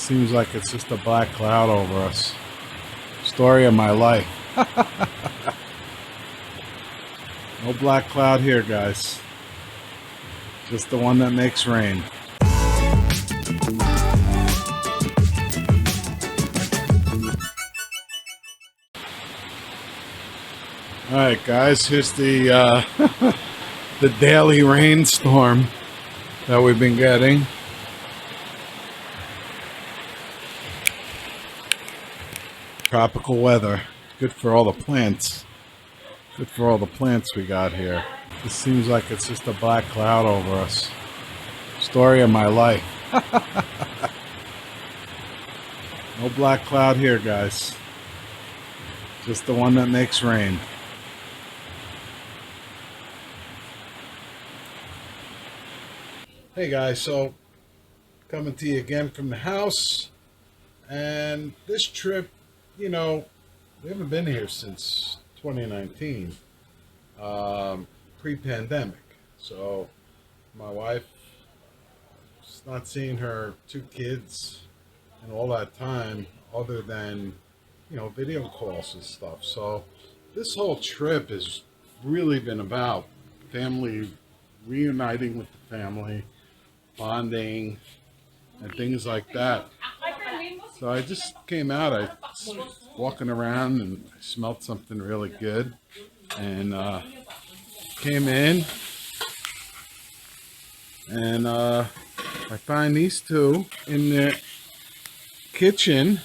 Seems like it's just a black cloud over us. Story of my life. No black cloud here, guys. Just the one that makes rain. All right, guys. Here's the the daily rainstorm that we've been getting. Tropical weather. Good for all the plants. Good for all the plants we got here. It seems like it's just a black cloud over us. Story of my life. No black cloud here, guys. Just the one that makes rain. Hey guys, so coming to you again from the house. And this trip, we haven't been here since 2019, pre-pandemic. So my wife is not seeing her two kids in all that time other than, video calls and stuff. So this whole trip has really been about family, reuniting with the family, bonding, and things like that. So I just came out, I was walking around and I smelled something really good, and came in, and I find these two in the kitchen.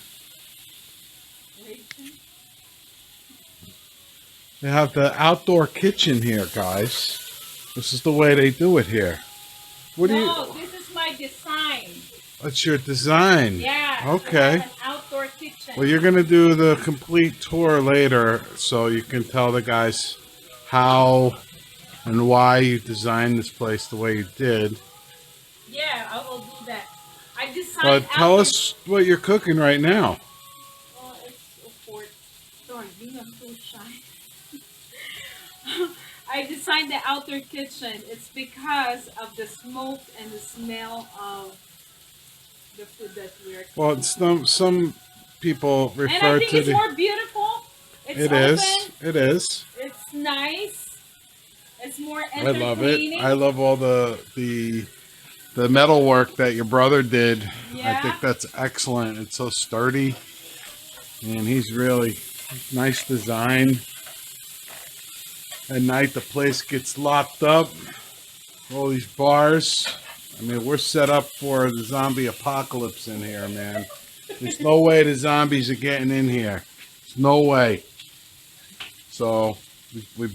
They have the outdoor kitchen here, guys. This is the way they do it here. No, this is my design. What's your design? Yeah. Okay. So an outdoor kitchen. Well, you're going to do the complete tour later, so you can tell the guys how and why you designed this place the way you did. Yeah, I will do that. I designed. But tell us what you're cooking right now. Oh, it's a pork. Sorry, being so shy. I designed the outdoor kitchen. It's because of the smoke and the smell of the food that we're cooking. Well, some people refer and I think to it's more beautiful. It's It open. is. It is. It's nice. It's more I entertaining. love it. I love all the metal work that your brother did. Yeah. I think that's excellent. It's so sturdy, and he's really nice design. At night, the place gets locked up. All these bars. I mean, we're set up for the zombie apocalypse in here, man. There's no way the zombies are getting in here. There's no way. So we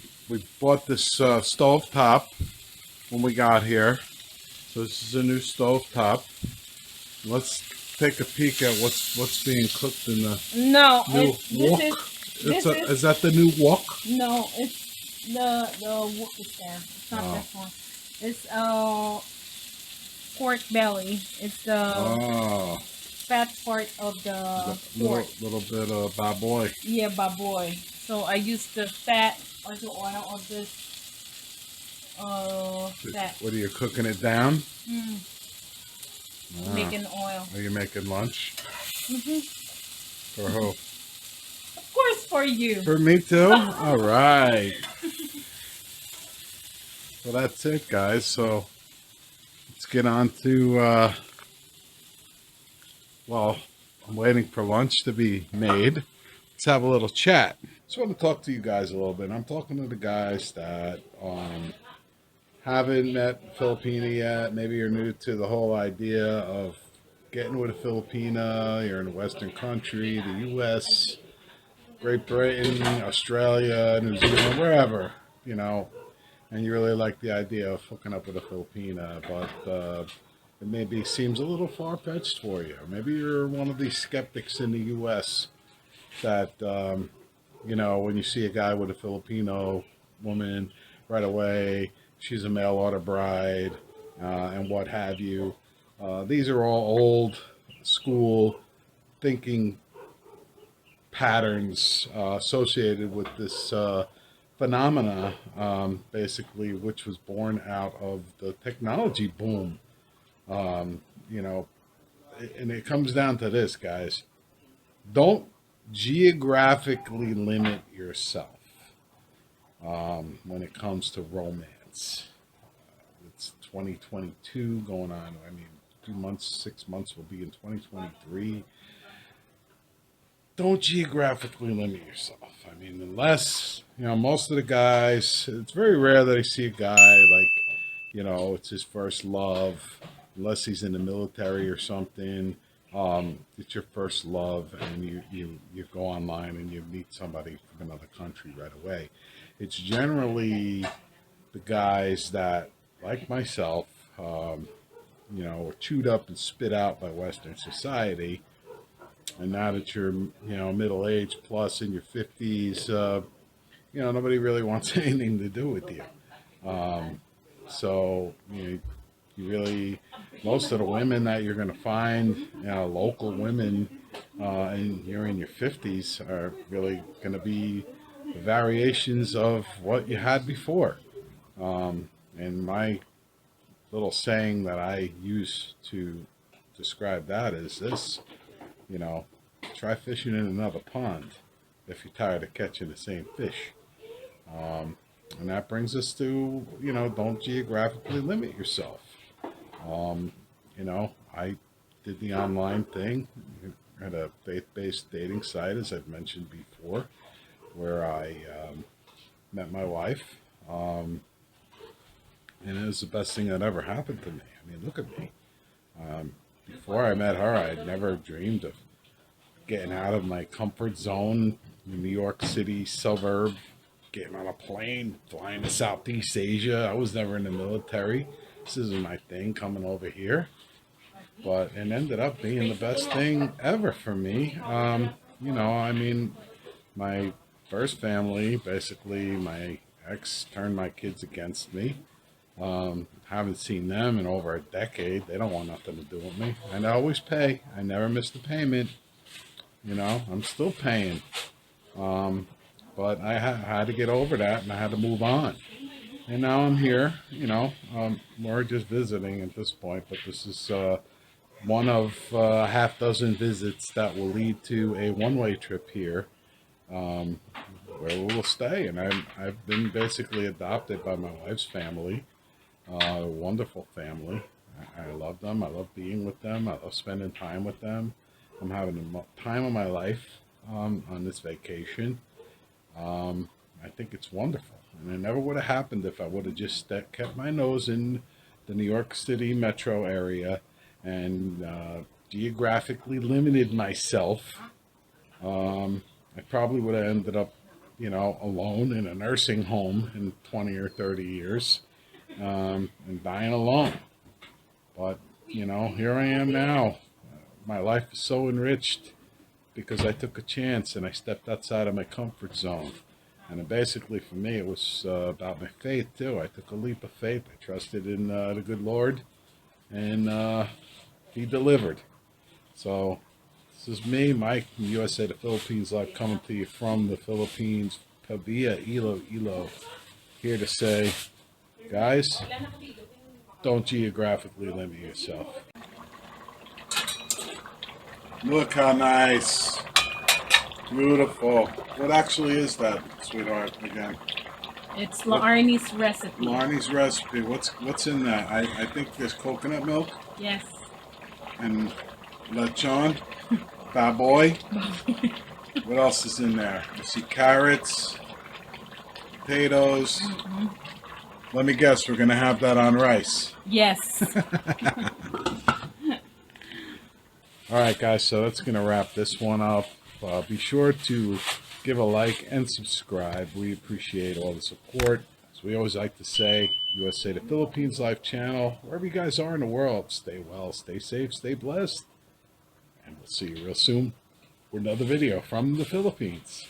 bought this stove top when we got here. So this is a new stove top. Let's take a peek at what's being cooked in the new wok. Is that the new wok? No, it's the wok is there. It's not this one. It's pork belly. It's the fat part of the pork. Little bit of baboy. Yeah, baboy. So I use the fat or the oil of this fat. What are you cooking it down? Making oil. Are you making lunch? For who? Of course, for you. For me too? All right. Well, that's it, guys. So let's get on to, well, I'm waiting for lunch to be made. Let's have a little chat. Just want to talk to you guys a little bit. I'm talking to the guys that haven't met Filipina yet. Maybe you're new to the whole idea of getting with a Filipina. You're in a Western country, the U.S., Great Britain, Australia, New Zealand, wherever, and you really like the idea of hooking up with a Filipina, but it maybe seems a little far-fetched for you. Maybe you're one of these skeptics in the U.S. that, when you see a guy with a Filipino woman right away, she's a mail order bride, and what have you. These are all old school thinking patterns associated with this phenomena, basically, which was born out of the technology boom. and it comes down to this, guys. Don't geographically limit yourself when it comes to romance. It's 2022 going on. I mean, 2 months, 6 months will be in 2023. Don't geographically limit yourself. I mean, unless, most of the guys, it's very rare that I see a guy like, it's his first love, unless he's in the military or something. It's your first love, and you go online and you meet somebody from another country right away. It's generally the guys that, like myself, were chewed up and spit out by Western society. And now that you're, middle age plus in your 50s, nobody really wants anything to do with you. So you really, most of the women that you're going to find, local women, and you're in your 50s, are really going to be variations of what you had before. And my little saying that I use to describe that is this, try fishing in another pond if you're tired of catching the same fish. And that brings us to, don't geographically limit yourself. I did the online thing at a faith-based dating site, as I've mentioned before, where I met my wife. And it was the best thing that ever happened to me. I mean, look at me. Before I met her, I had never dreamed of getting out of my comfort zone, the New York City suburb, getting on a plane, flying to Southeast Asia. I was never in the military. This isn't my thing, coming over here. But it ended up being the best thing ever for me. My first family, basically my ex turned my kids against me. Haven't seen them in over a decade. They don't want nothing to do with me. And I always pay. I never miss the payment. I'm still paying. But I had to get over that, and I had to move on. And now I'm here. We're just visiting at this point, but this is one of a half dozen visits that will lead to a one-way trip here, where we will stay. And I've been basically adopted by my wife's family. A wonderful family. I love them. I love being with them. I love spending time with them. I'm having the time of my life on this vacation. I think it's wonderful. And it never would have happened if I would have just kept my nose in the New York City metro area and geographically limited myself. I probably would have ended up, alone in a nursing home in 20 or 30 years. And dying alone. But, here I am now. My life is so enriched because I took a chance and I stepped outside of my comfort zone. And basically for me, it was about my faith too. I took a leap of faith. I trusted in the good Lord, and He delivered. So this is me, Mike, from USA to Philippines Live, coming to you from the Philippines, Pavia, Iloilo, here to say, guys, don't geographically limit yourself. Look how nice. Beautiful. What actually is that, sweetheart, again? It's Larnie's recipe. Larnie's recipe. What's in that? I think there's coconut milk. Yes. And lechon. Baboy. What else is in there? I see carrots, potatoes. Mm-hmm. Let me guess, we're going to have that on rice. Yes. All right, guys, so that's going to wrap this one up. Be sure to give a like and subscribe. We appreciate all the support. As we always like to say, USA to Philippines Live channel, wherever you guys are in the world, stay well, stay safe, stay blessed. And we'll see you real soon with another video from the Philippines.